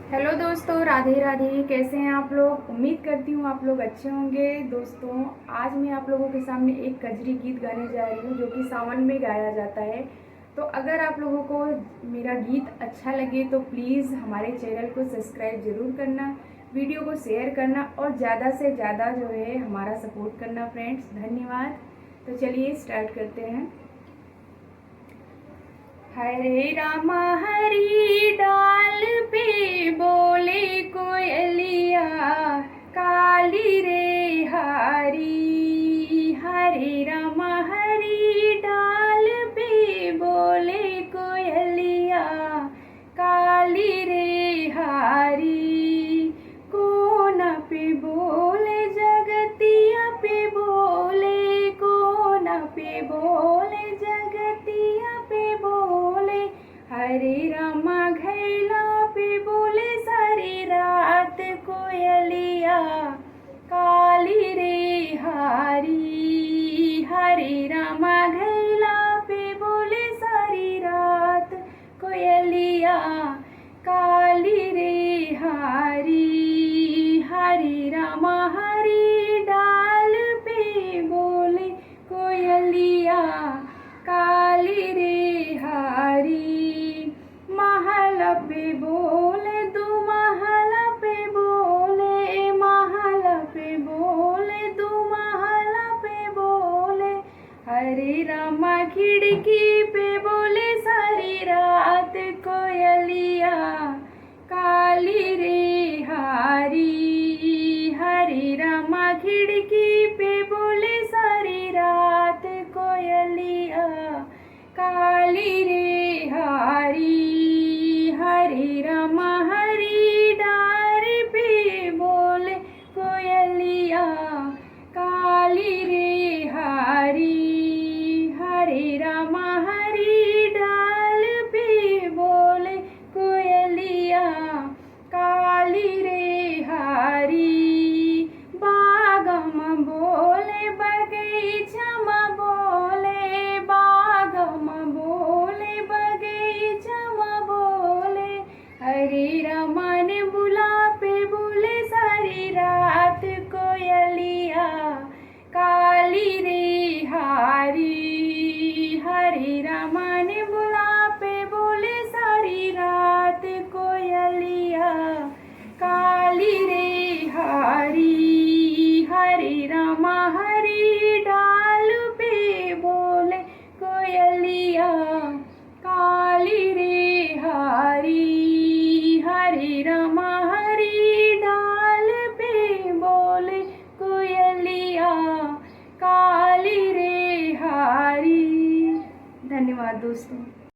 Hello दोस्तों, राधे राधे। कैसे हैं आप लोग? उम्मीद करती हूँ आप लोग अच्छे होंगे। दोस्तों, आज मैं आप लोगों के सामने एक कजरी गीत गाने जा रही हूँ जो कि सावन में गाया जाता है। तो अगर आप लोगों को मेरा गीत अच्छा लगे तो प्लीज़ हमारे चैनल को सब्सक्राइब ज़रूर करना, वीडियो को शेयर करना और ज़्यादा से ज़्यादा जो है हमारा सपोर्ट करना फ्रेंड्स। धन्यवाद। तो चलिए स्टार्ट करते हैं। हरे रामा हरी डाल पे बोले कोयलिया, काली रे हारी। हरे रामा हरी डाल पे बोले कोयलिया, काली रे हारी। कोना पे बोले जगतिया पे बोले, कोना पे बोले जगतिया पे बोले। हरे रामा घैला पे बोले सारी रात कोयलिया, काली रे हारी। हरे रामा घैला पे बोले सारी रात कोयलिया, काली रे हारी। हरे रामा हरी डाल पे बोले कोयलिया, काली रे हारी। महल पे बोले दो महल पे बोले, महल पे बोले दो महल पे बोले। हरे रामा खिड़की पे बोले सारी रात कोयलिया, काली रे हारी। हरे रामा खिड़की पे बोले सारी रात कोयलिया, काली रे हारी। हरे रामा हरी डार पे बोले कोयलिया, काली रे हारी। हरे रामा हरी डाल पे बोले कोयलिया, काली रे हारी। बागम बोले बगीचा में बोले, बागम बोले बगीचा में बोले। हरे रामा ने बुला पे बोले सारी रात कोयलिया, काली रे हारी। हरे रामा ने बुला पे बोले सारी रात कोयलिया, काली रे हारी। हरे रामा हरी डाल पे बोले कोयलिया, काली रे हारी। हरे रामा हरी डाल पे बोले कोयलिया, काली रे हारी। धन्यवाद दोस्तों।